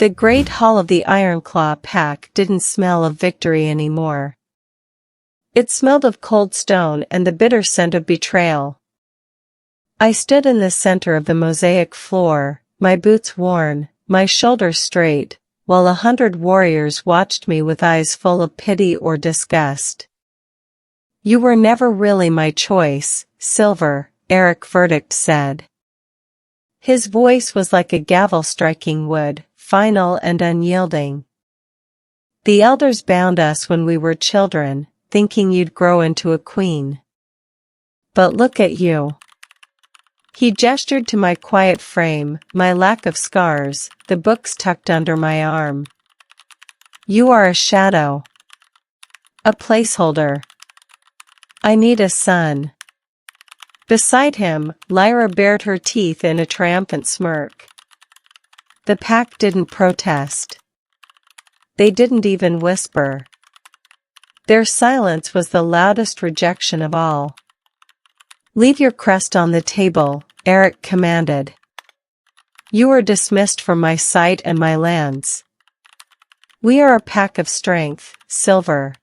The great hall of the Ironclaw pack didn't smell of victory anymore. It smelled of cold stone and the bitter scent of betrayal. I stood in the center of the mosaic floor, my boots worn, my shoulders straight, while 100 warriors watched me with eyes full of pity or disgust. "You were never really my choice, Silver," Eric Verdict said. His voice was like a gavel striking wood, final and unyielding. "The elders bound us when we were children, thinking you'd grow into a queen. But look at you." He gestured to my quiet frame, my lack of scars, the books tucked under my arm. "You are a shadow. A placeholder. I need a son." Beside him, Lyra bared her teeth in a triumphant smirk. The pack didn't protest. They didn't even whisper. Their silence was the loudest rejection of all. "Leave your crest on the table," Eric commanded. "You are dismissed from my sight and my lands. We are a pack of strength, Silver.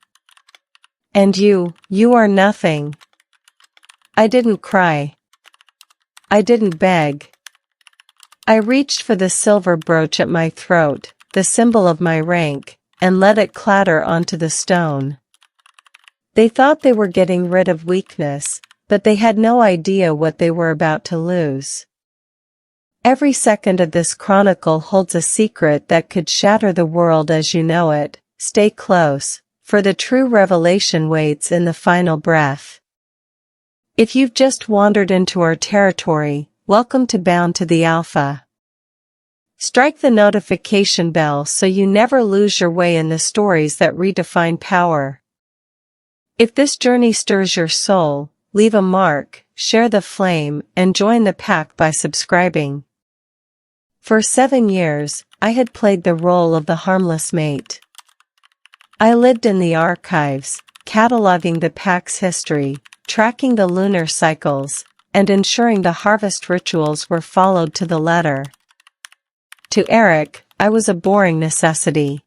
And you are nothing." I didn't cry. I didn't beg. I reached for the silver brooch at my throat, the symbol of my rank, and let it clatter onto the stone. They thought they were getting rid of weakness, but they had no idea what they were about to lose. Every second of this chronicle holds a secret that could shatter the world as you know it. Stay close, for the true revelation waits in the final breath. If you've just wandered into our territory, welcome to Bound to the Alpha. Strike the notification bell so you never lose your way in the stories that redefine power. If this journey stirs your soul, leave a mark, share the flame, and join the pack by subscribing. For 7 years, I had played the role of the harmless mate. I lived in the archives, cataloging the pack's history, tracking the lunar cycles, and ensuring the harvest rituals were followed to the letter. To Eric, I was a boring necessity.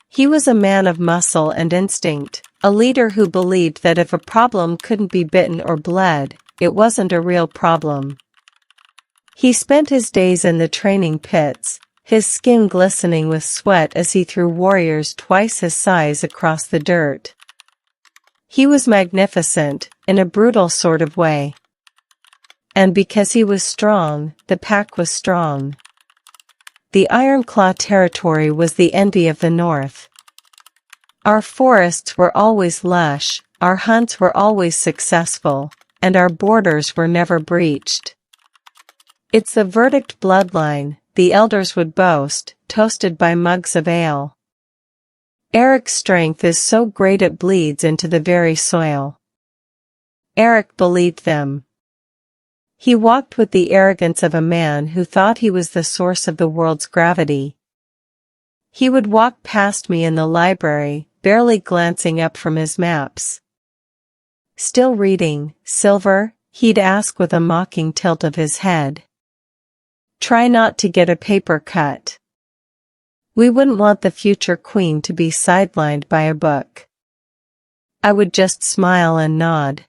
He was a man of muscle and instinct, a leader who believed that if a problem couldn't be bitten or bled, it wasn't a real problem. He spent his days in the training pits, his skin glistening with sweat as he threw warriors twice his size across the dirt. He was magnificent, in a brutal sort of way. And because he was strong, the pack was strong. The Ironclaw territory was the envy of the North. Our forests were always lush, our hunts were always successful, and our borders were never breached. "It's the Verdict bloodline," the elders would boast, toasted by mugs of ale. "Eric's strength is so great it bleeds into the very soil." Eric believed them. He walked with the arrogance of a man who thought he was the source of the world's gravity. He would walk past me in the library, barely glancing up from his maps. "Still reading, Silver?" he'd ask with a mocking tilt of his head. "Try not to get a paper cut. We wouldn't want the future queen to be sidelined by a book." I would just smile and nod.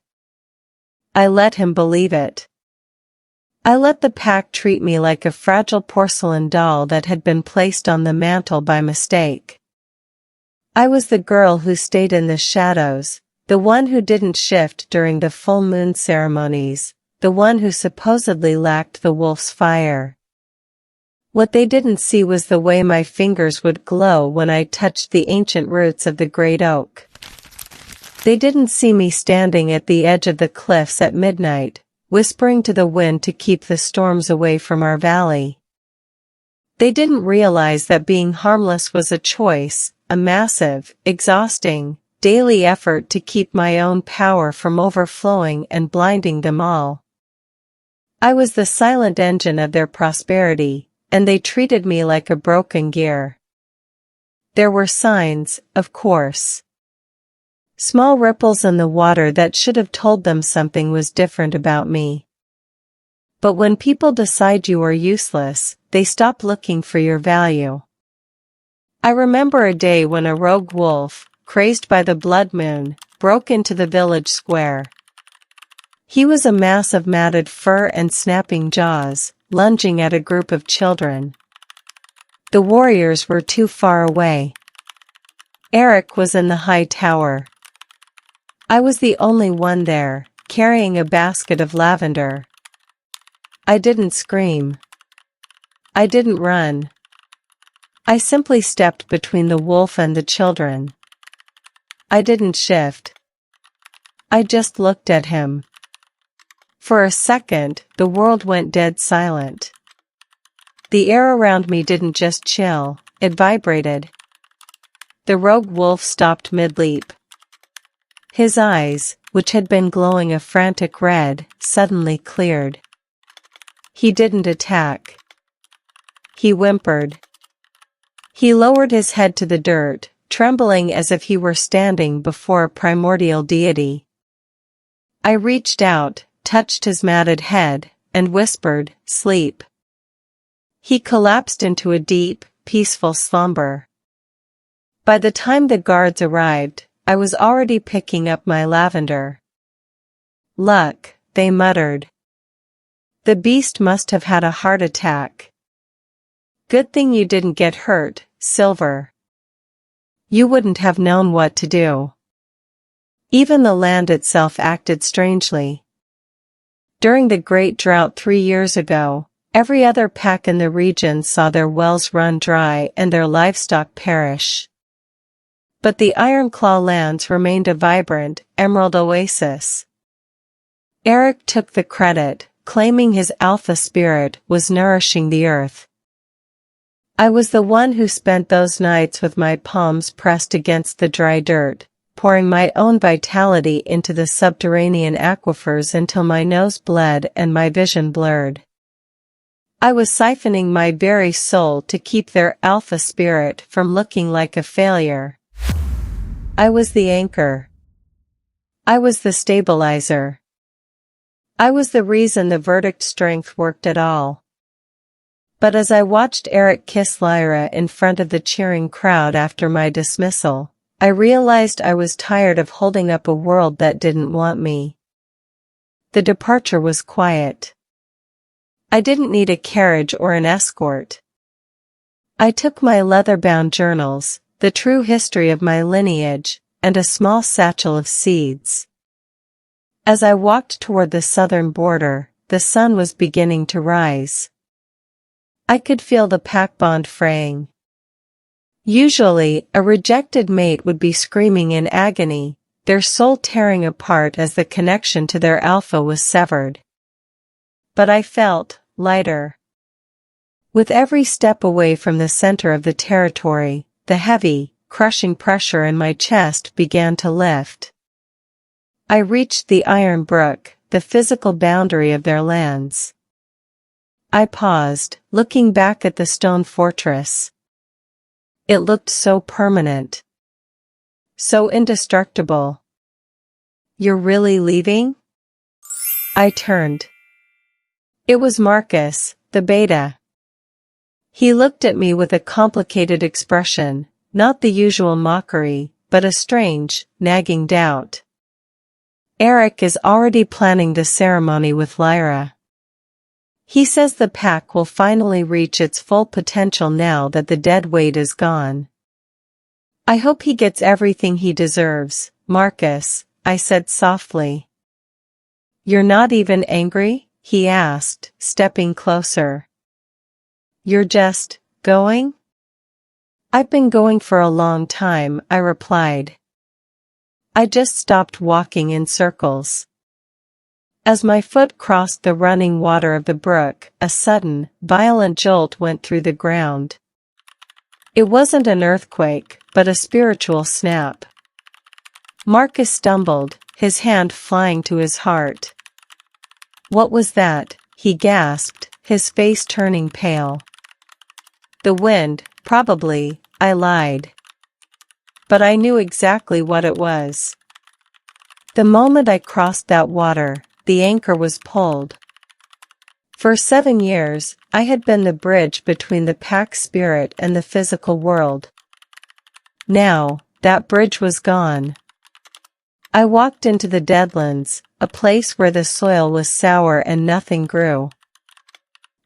I let him believe it. I let the pack treat me like a fragile porcelain doll that had been placed on the mantel by mistake. I was the girl who stayed in the shadows, the one who didn't shift during the full moon ceremonies, the one who supposedly lacked the wolf's fire. What they didn't see was the way my fingers would glow when I touched the ancient roots of the great oak. They didn't see me standing at the edge of the cliffs at midnight, whispering to the wind to keep the storms away from our valley. They didn't realize that being harmless was a choice, a massive, exhausting, daily effort to keep my own power from overflowing and blinding them all. I was the silent engine of their prosperity, and they treated me like a broken gear. There were signs, of course. Small ripples in the water that should have told them something was different about me. But when people decide you are useless, they stop looking for your value. I remember a day when a rogue wolf, crazed by the blood moon, broke into the village square. He was a mass of matted fur and snapping jaws, lunging at a group of children. The warriors were too far away. Eric was in the high tower. I was the only one there, carrying a basket of lavender. I didn't scream. I didn't run. I simply stepped between the wolf and the children. I didn't shift. I just looked at him. For a second, the world went dead silent. The air around me didn't just chill, it vibrated. The rogue wolf stopped mid-leap. His eyes, which had been glowing a frantic red, suddenly cleared. He didn't attack. He whimpered. He lowered his head to the dirt, trembling as if he were standing before a primordial deity. I reached out, touched his matted head, and whispered, "Sleep." He collapsed into a deep, peaceful slumber. By the time the guards arrived, I was already picking up my lavender. "Luck," they muttered. "The beast must have had a heart attack. Good thing you didn't get hurt, Silver. You wouldn't have known what to do." Even the land itself acted strangely. During the Great Drought 3 years ago, every other pack in the region saw their wells run dry and their livestock perish. But the Ironclaw lands remained a vibrant, emerald oasis. Eric took the credit, claiming his alpha spirit was nourishing the earth. I was the one who spent those nights with my palms pressed against the dry dirt, pouring my own vitality into the subterranean aquifers until my nose bled and my vision blurred. I was siphoning my very soul to keep their alpha spirit from looking like a failure. I was the anchor. I was the stabilizer. I was the reason the verdict strength worked at all. But as I watched Eric kiss Lyra in front of the cheering crowd after my dismissal, I realized I was tired of holding up a world that didn't want me. The departure was quiet. I didn't need a carriage or an escort. I took my leather-bound journals, the true history of my lineage, and a small satchel of seeds. As I walked toward the southern border, the sun was beginning to rise. I could feel the pack bond fraying. Usually, a rejected mate would be screaming in agony, their soul tearing apart as the connection to their alpha was severed. But I felt lighter. With every step away from the center of the territory, the heavy, crushing pressure in my chest began to lift. I reached the Iron Brook, the physical boundary of their lands. I paused, looking back at the stone fortress. It looked so permanent. So indestructible. "You're really leaving?" I turned. It was Marcus, the beta. He looked at me with a complicated expression, not the usual mockery, but a strange, nagging doubt. "Eric is already planning the ceremony with Lyra. He says the pack will finally reach its full potential now that the dead weight is gone." "I hope he gets everything he deserves, Marcus," I said softly. "You're not even angry?" he asked, stepping closer. "You're just going?" "I've been going for a long time," I replied. I just stopped walking in circles. As my foot crossed the running water of the brook, a sudden, violent jolt went through the ground. It wasn't an earthquake, but a spiritual snap. Marcus stumbled, his hand flying to his heart. "What was that?" he gasped, his face turning pale. "The wind, probably," I lied. But I knew exactly what it was. The moment I crossed that water, the anchor was pulled. For 7 years, I had been the bridge between the pack spirit and the physical world. Now, that bridge was gone. I walked into the Deadlands, a place where the soil was sour and nothing grew.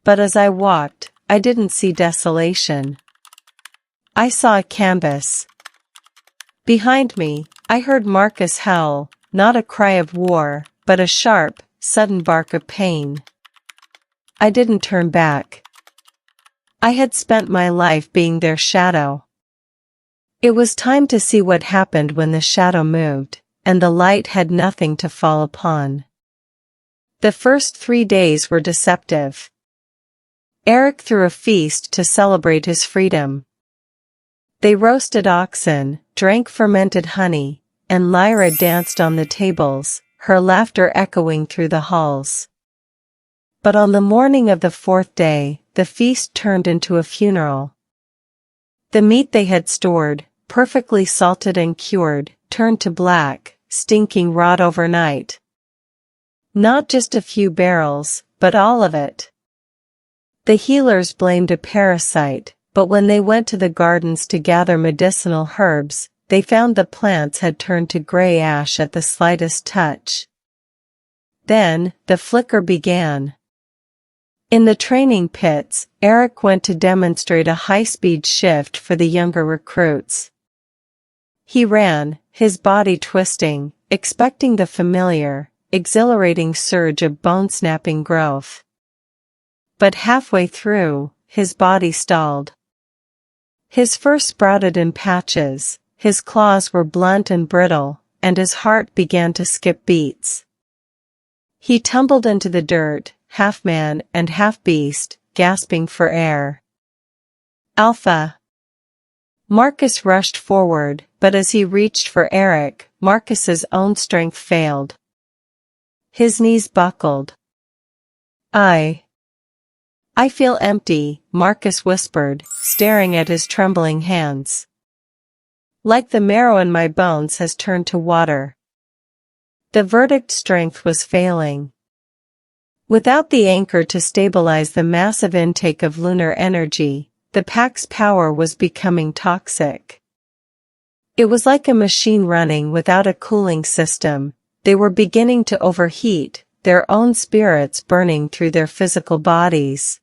But as I walked, I didn't see desolation. I saw a canvas. Behind me, I heard Marcus howl, not a cry of war, but a sharp, sudden bark of pain. I didn't turn back. I had spent my life being their shadow. It was time to see what happened when the shadow moved, and the light had nothing to fall upon. The first 3 days were deceptive. Eric threw a feast to celebrate his freedom. They roasted oxen, drank fermented honey, and Lyra danced on the tables, her laughter echoing through the halls. But on the morning of the 4th day, the feast turned into a funeral. The meat they had stored, perfectly salted and cured, turned to black, stinking rot overnight. Not just a few barrels, but all of it. The healers blamed a parasite, but when they went to the gardens to gather medicinal herbs, they found the plants had turned to gray ash at the slightest touch. Then, the flicker began. In the training pits, Eric went to demonstrate a high-speed shift for the younger recruits. He ran, his body twisting, expecting the familiar, exhilarating surge of bone-snapping growth. But halfway through, his body stalled. His fur sprouted in patches, his claws were blunt and brittle, and his heart began to skip beats. He tumbled into the dirt, half man and half beast, gasping for air. Alpha! Marcus rushed forward, but as he reached for Eric, Marcus's own strength failed. His knees buckled. I feel empty, Marcus whispered, staring at his trembling hands. Like the marrow in my bones has turned to water. The verdict strength was failing. Without the anchor to stabilize the massive intake of lunar energy, the pack's power was becoming toxic. It was like a machine running without a cooling system. They were beginning to overheat, their own spirits burning through their physical bodies.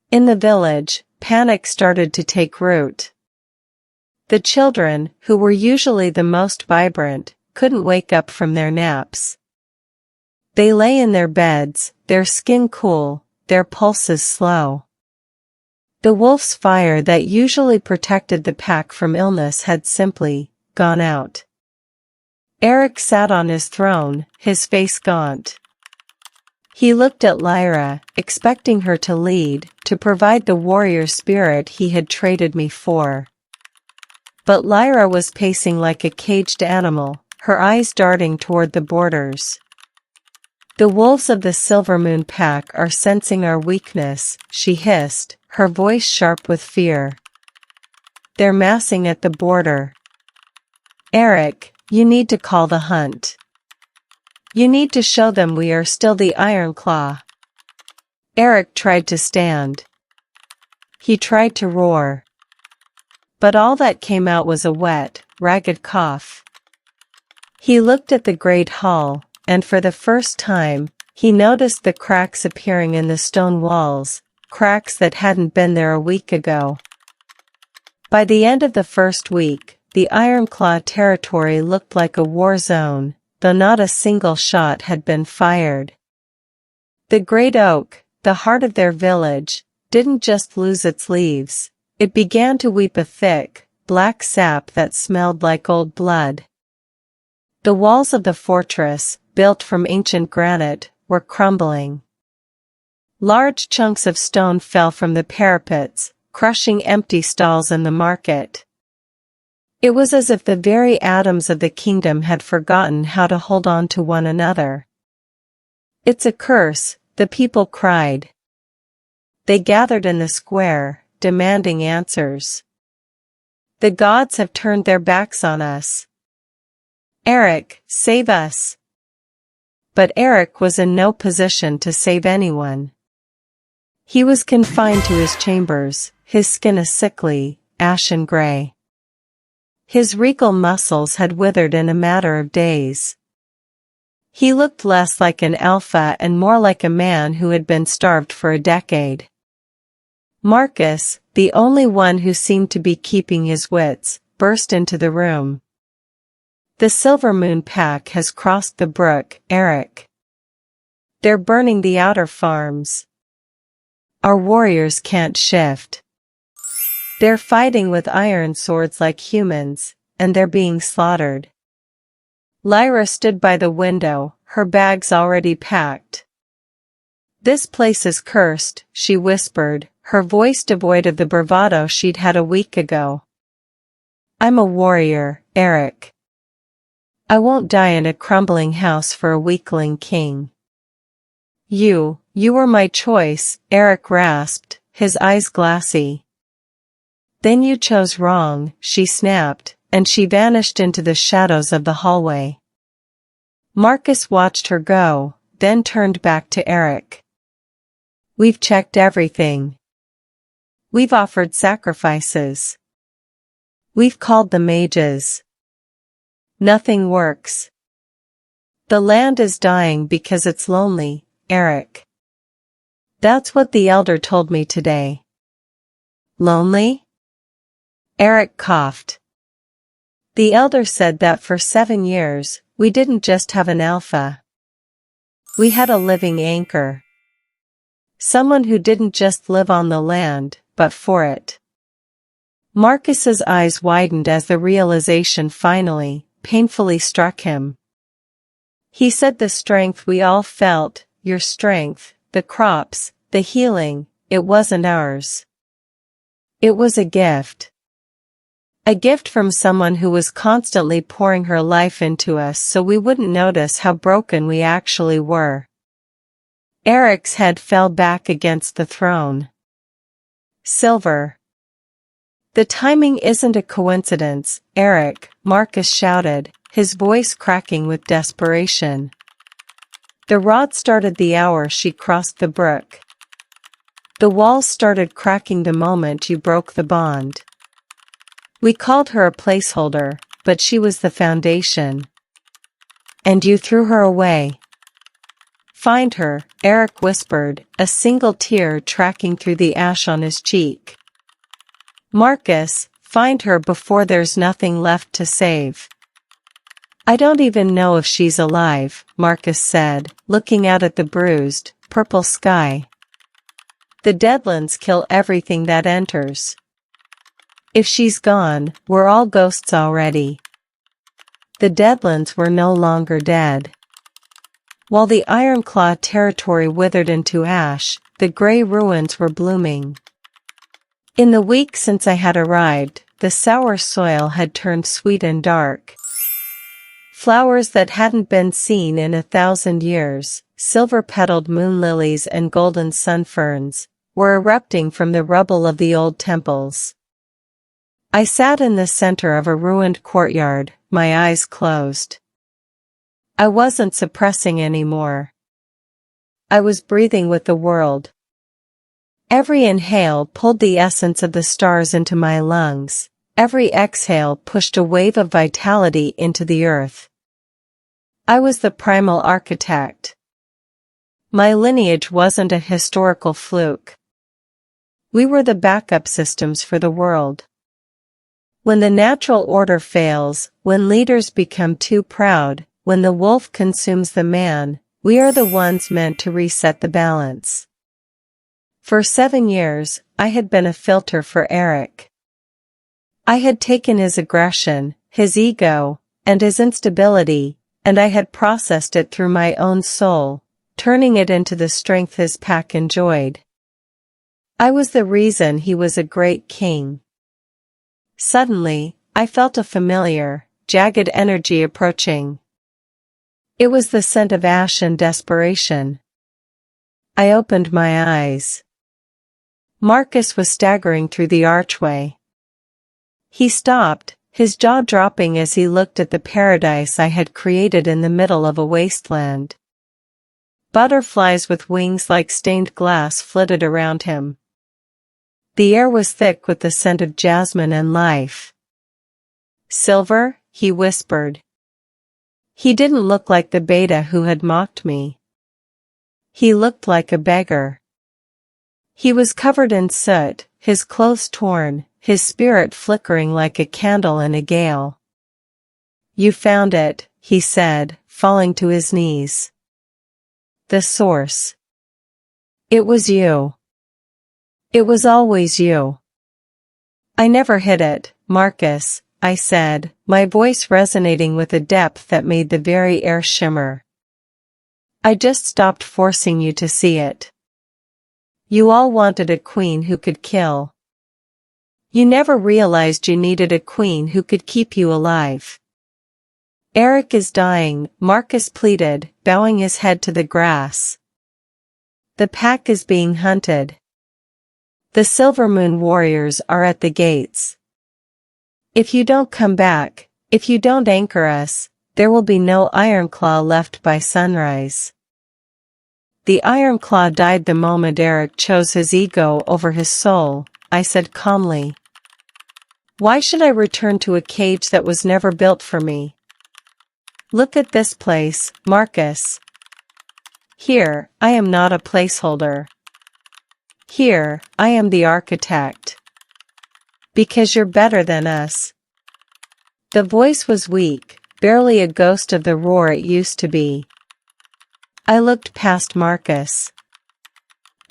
In the village, panic started to take root. The children, who were usually the most vibrant, couldn't wake up from their naps. They lay in their beds, their skin cool, their pulses slow. The wolf's fire that usually protected the pack from illness had simply gone out. Eric sat on his throne, his face gaunt. He looked at Lyra, expecting her to lead, to provide the warrior spirit he had traded me for. But Lyra was pacing like a caged animal, her eyes darting toward the borders. The wolves of the Silver Moon pack are sensing our weakness, she hissed, her voice sharp with fear. They're massing at the border. Eric, you need to call the hunt. You need to show them we are still the Iron Claw. Eric tried to stand. He tried to roar. But all that came out was a wet, ragged cough. He looked at the great hall, and for the first time, he noticed the cracks appearing in the stone walls, cracks that hadn't been there a week ago. By the end of the first week, the Ironclaw territory looked like a war zone, though not a single shot had been fired. The great oak, the heart of their village, didn't just lose its leaves, it began to weep a thick, black sap that smelled like old blood. The walls of the fortress, built from ancient granite, were crumbling. Large chunks of stone fell from the parapets, crushing empty stalls in the market. It was as if the very atoms of the kingdom had forgotten how to hold on to one another. It's a curse, the people cried. They gathered in the square, demanding answers. The gods have turned their backs on us. Eric, save us. But Eric was in no position to save anyone. He was confined to his chambers, his skin a sickly, ashen gray. His regal muscles had withered in a matter of days. He looked less like an alpha and more like a man who had been starved for a decade. Marcus, the only one who seemed to be keeping his wits, burst into the room. The Silver Moon pack has crossed the brook, Eric. They're burning the outer farms. Our warriors can't shift. They're fighting with iron swords like humans, and they're being slaughtered. Lyra stood by the window, her bags already packed. This place is cursed, she whispered, her voice devoid of the bravado she'd had a week ago. I'm a warrior, Eric. I won't die in a crumbling house for a weakling king. You were my choice, Eric rasped, his eyes glassy. Then you chose wrong, she snapped, and she vanished into the shadows of the hallway. Marcus watched her go, then turned back to Eric. We've checked everything. We've offered sacrifices. We've called the mages. Nothing works. The land is dying because it's lonely, Eric. That's what the elder told me today. Lonely? Eric coughed. The elder said that for 7 years, we didn't just have an alpha. We had a living anchor. Someone who didn't just live on the land, but for it. Marcus's eyes widened as the realization finally, painfully struck him. He said the strength we all felt, your strength, the crops, the healing, it wasn't ours. It was a gift. A gift from someone who was constantly pouring her life into us so we wouldn't notice how broken we actually were. Eric's head fell back against the throne. Silver. The timing isn't a coincidence, Eric, Marcus shouted, his voice cracking with desperation. The rod started the hour she crossed the brook. The walls started cracking the moment you broke the bond. We called her a placeholder, but she was the foundation. And you threw her away. Find her, Eric whispered, a single tear tracking through the ash on his cheek. Marcus, find her before there's nothing left to save. I don't even know if she's alive, Marcus said, looking out at the bruised, purple sky. The Deadlands kill everything that enters. If she's gone, we're all ghosts already. The Deadlands were no longer dead. While the Ironclaw territory withered into ash, the gray ruins were blooming. In the week since I had arrived, the sour soil had turned sweet and dark. Flowers that hadn't been seen in 1,000 years, silver-petaled moon lilies and golden sun ferns, were erupting from the rubble of the old temples. I sat in the center of a ruined courtyard, my eyes closed. I wasn't suppressing anymore. I was breathing with the world. Every inhale pulled the essence of the stars into my lungs, every exhale pushed a wave of vitality into the earth. I was the primal architect. My lineage wasn't a historical fluke. We were the backup systems for the world. When the natural order fails, when leaders become too proud, when the wolf consumes the man, we are the ones meant to reset the balance. For 7 years, I had been a filter for Eric. I had taken his aggression, his ego, and his instability, and I had processed it through my own soul, turning it into the strength his pack enjoyed. I was the reason he was a great king. Suddenly, I felt a familiar, jagged energy approaching. It was the scent of ash and desperation. I opened my eyes. Marcus was staggering through the archway. He stopped, his jaw dropping as he looked at the paradise I had created in the middle of a wasteland. Butterflies with wings like stained glass flitted around him. The air was thick with the scent of jasmine and life. "Silver?" he whispered. He didn't look like the beta who had mocked me. He looked like a beggar. He was covered in soot, his clothes torn, his spirit flickering like a candle in a gale. "You found it," he said, falling to his knees. "The source. It was you. It was always you." "I never hid it, Marcus," I said, my voice resonating with a depth that made the very air shimmer. "I just stopped forcing you to see it. You all wanted a queen who could kill. You never realized you needed a queen who could keep you alive." "Eric is dying," Marcus pleaded, bowing his head to the grass. "The pack is being hunted. The Silver Moon warriors are at the gates. If you don't come back, if you don't anchor us, there will be no Ironclaw left by sunrise." "The Ironclaw died the moment Eric chose his ego over his soul," I said calmly. "Why should I return to a cage that was never built for me? Look at this place, Marcus. Here, I am not a placeholder. Here, I am the architect. Because you're better than us." The voice was weak, barely a ghost of the roar it used to be. I looked past Marcus.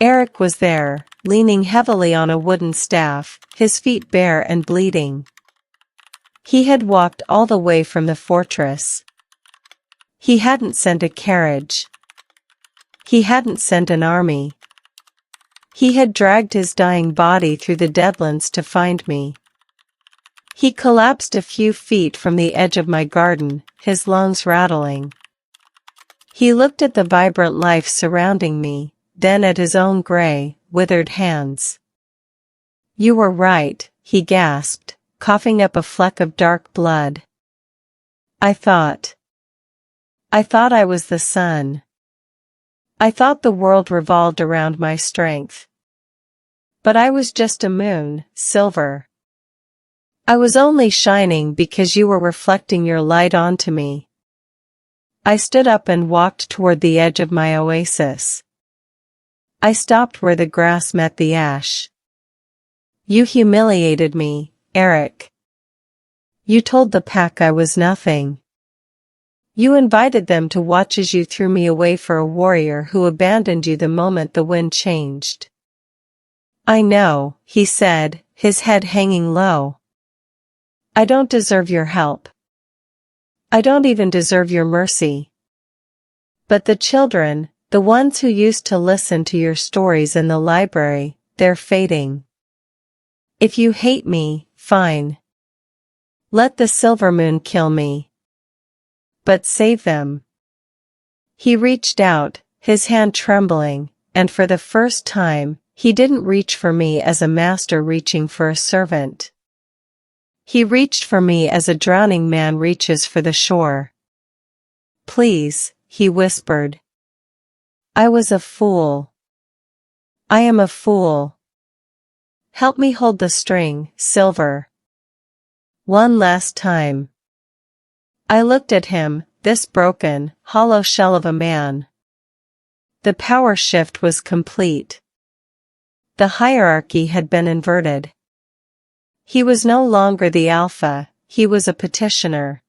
Eric was there, leaning heavily on a wooden staff, his feet bare and bleeding. He had walked all the way from the fortress. He hadn't sent a carriage. He hadn't sent an army. He had dragged his dying body through the Deadlands to find me. He collapsed a few feet from the edge of my garden, his lungs rattling. He looked at the vibrant life surrounding me, then at his own gray, withered hands. "You were right," he gasped, coughing up a fleck of dark blood. I thought I was the sun. I thought the world revolved around my strength. But I was just a moon, Silver. I was only shining because you were reflecting your light onto me." I stood up and walked toward the edge of my oasis. I stopped where the grass met the ash. "You humiliated me, Eric. You told the pack I was nothing. You invited them to watch as you threw me away for a warrior who abandoned you the moment the wind changed." "I know," he said, his head hanging low. "I don't deserve your help. I don't even deserve your mercy. But the children, the ones who used to listen to your stories in the library, they're fading. If you hate me, fine. Let the Silver Moon kill me. But save them." He reached out, his hand trembling, and for the first time, he didn't reach for me as a master reaching for a servant. He reached for me as a drowning man reaches for the shore. "Please," he whispered. "I was a fool. I am a fool. Help me hold the string, Silver. One last time." I looked at him, this broken, hollow shell of a man. The power shift was complete. The hierarchy had been inverted. He was no longer the alpha, he was a petitioner.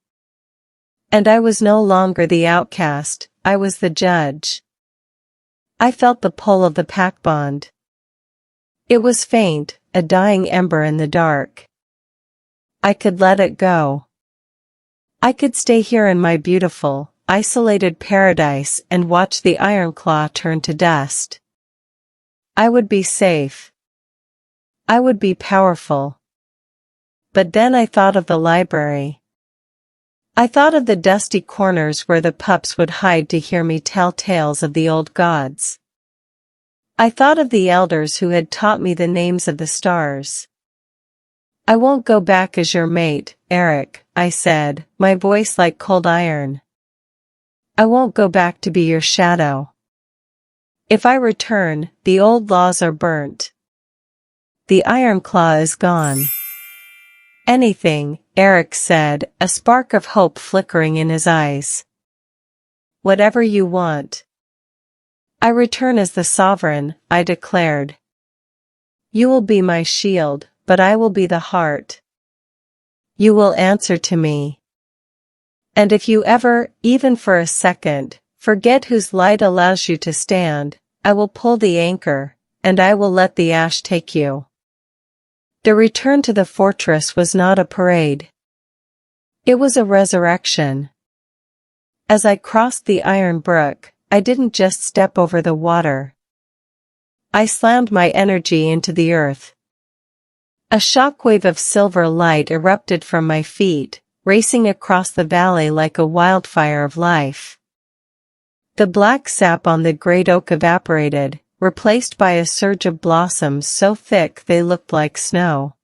And I was no longer the outcast, I was the judge. I felt the pull of the pack bond. It was faint, a dying ember in the dark. I could let it go. I could stay here in my beautiful, isolated paradise and watch the Ironclaw turn to dust. I would be safe. I would be powerful. But then I thought of the library. I thought of the dusty corners where the pups would hide to hear me tell tales of the old gods. I thought of the elders who had taught me the names of the stars. "I won't go back as your mate, Eric," I said, my voice like cold iron. "I won't go back to be your shadow. If I return, the old laws are burnt. The Iron Claw is gone. Anything, Eric said, a spark of hope flickering in his eyes. Whatever you want. I return as the sovereign, I declared. You will be my shield, but I will be the heart. You will answer to me. And if you ever, even for a second, forget whose light allows you to stand, I will pull the anchor, and I will let the ash take you. The return to the fortress was not a parade. It was a resurrection. As I crossed the Iron Brook, I didn't just step over the water. I slammed my energy into the earth. A shockwave of silver light erupted from my feet, racing across the valley like a wildfire of life. The black sap on the great oak evaporated, replaced by a surge of blossoms so thick they looked like snow.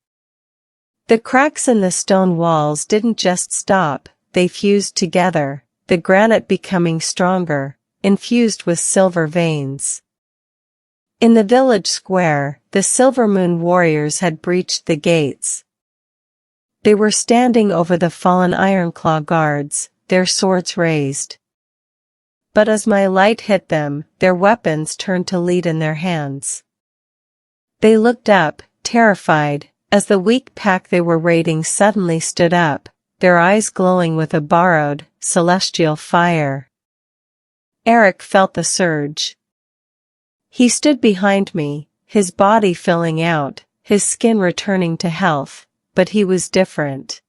The cracks in the stone walls didn't just stop, they fused together, the granite becoming stronger, infused with silver veins. In the village square, the Silver Moon warriors had breached the gates. They were standing over the fallen Ironclaw guards, their swords raised. But as my light hit them, their weapons turned to lead in their hands. They looked up, terrified, as the weak pack they were raiding suddenly stood up, their eyes glowing with a borrowed, celestial fire. Eric felt the surge. He stood behind me, his body filling out, his skin returning to health, but he was different.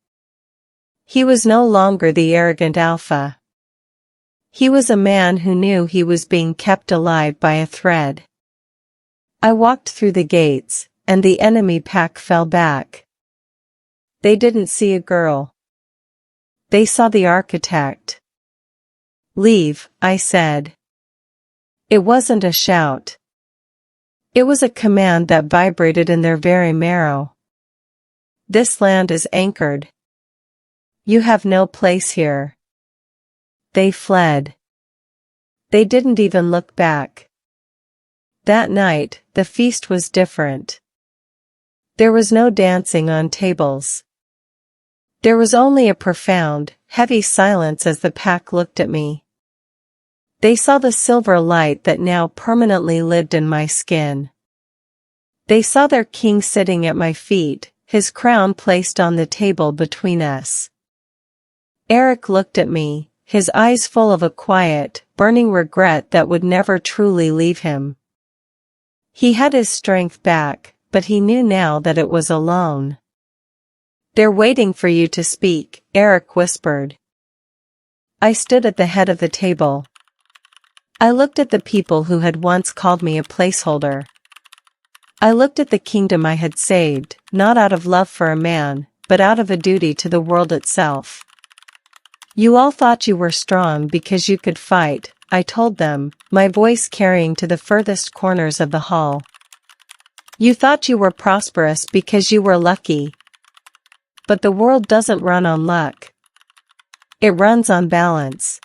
He was no longer the arrogant alpha. He was a man who knew he was being kept alive by a thread. I walked through the gates, and the enemy pack fell back. They didn't see a girl. They saw the architect. Leave, I said. It wasn't a shout. It was a command that vibrated in their very marrow. This land is anchored. You have no place here. They fled. They didn't even look back. That night, the feast was different. There was no dancing on tables. There was only a profound, heavy silence as the pack looked at me. They saw the silver light that now permanently lived in my skin. They saw their king sitting at my feet, his crown placed on the table between us. Eric looked at me, his eyes full of a quiet, burning regret that would never truly leave him. He had his strength back, but he knew now that it was alone. They're waiting for you to speak, Eric whispered. I stood at the head of the table. I looked at the people who had once called me a placeholder. I looked at the kingdom I had saved, not out of love for a man, but out of a duty to the world itself. You all thought you were strong because you could fight, I told them, my voice carrying to the furthest corners of the hall. You thought you were prosperous because you were lucky. But the world doesn't run on luck. It runs on balance.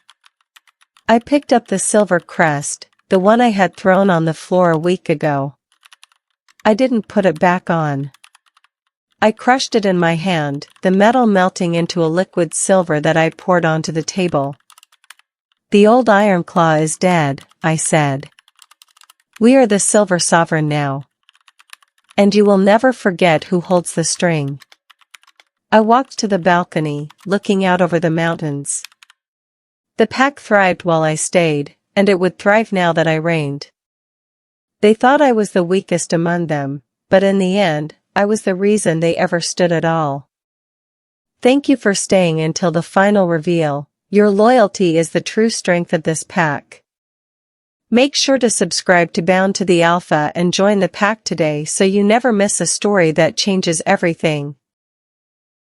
I picked up the silver crest, the one I had thrown on the floor a week ago. I didn't put it back on. I crushed it in my hand, the metal melting into a liquid silver that I poured onto the table. The old Ironclaw is dead, I said. We are the Silver Sovereign now. And you will never forget who holds the string. I walked to the balcony, looking out over the mountains. The pack thrived while I stayed, and it would thrive now that I reigned. They thought I was the weakest among them, but in the end, I was the reason they ever stood at all. Thank you for staying until the final reveal. Your loyalty is the true strength of this pack. Make sure to subscribe to Bound to the Alpha and join the pack today so you never miss a story that changes everything.